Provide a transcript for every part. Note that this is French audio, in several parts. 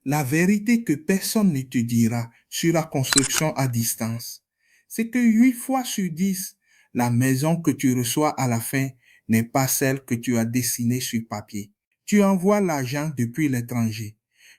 La vérité que personne ne te dira sur la construction à distance, c'est que 8 fois sur 10, la maison que tu reçois à la fin n'est pas celle que tu as dessinée sur papier. Tu envoies l'argent depuis l'étranger.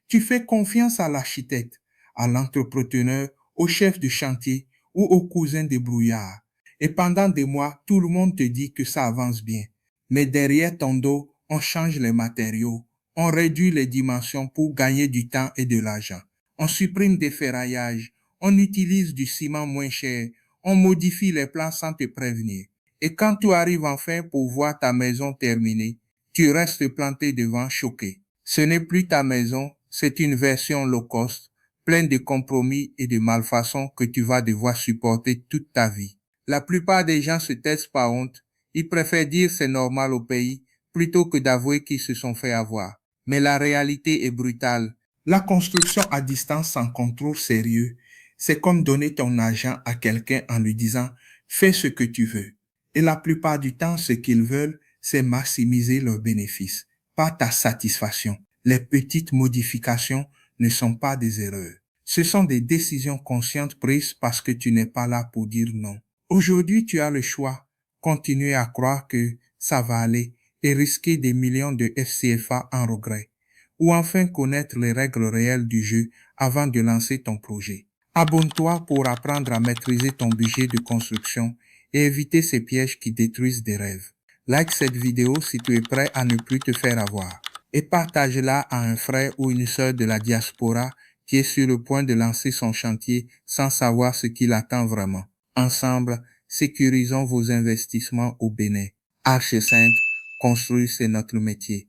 Tu fais confiance à l'architecte, à l'entrepreneur, au chef de chantier ou au cousin débrouillard. Et pendant des mois, tout le monde te dit que ça avance bien. Mais derrière ton dos, on change les matériaux, on réduit les dimensions pour gagner du temps et de l'argent. On supprime des ferraillages, on utilise du ciment moins cher, on modifie les plans sans te prévenir. Et quand tu arrives enfin pour voir ta maison terminée, tu restes planté devant choqué. Ce n'est plus ta maison, c'est une version low cost, pleine de compromis et de malfaçons que tu vas devoir supporter toute ta vie. La plupart des gens se taisent par honte, ils préfèrent dire c'est normal au pays plutôt que d'avouer qu'ils se sont fait avoir. Mais la réalité est brutale. La construction à distance sans contrôle sérieux, c'est comme donner ton argent à quelqu'un en lui disant fais ce que tu veux. Et la plupart du temps, ce qu'ils veulent, c'est maximiser leurs bénéfices, pas ta satisfaction. Les petites modifications ne sont pas des erreurs. Ce sont des décisions conscientes prises parce que tu n'es pas là pour dire non. Aujourd'hui, tu as le choix. Continuer à croire que ça va aller et risquer des millions de FCFA en regret. Ou enfin connaître les règles réelles du jeu avant de lancer ton projet. Abonne-toi pour apprendre à maîtriser ton budget de construction et éviter ces pièges qui détruisent des rêves. Like cette vidéo si tu es prêt à ne plus te faire avoir. Et partage-la à un frère ou une sœur de la diaspora qui est sur le point de lancer son chantier sans savoir ce qu'il attend vraiment. Ensemble, sécurisons vos investissements au Bénin. Arche Sainte, construire c'est notre métier.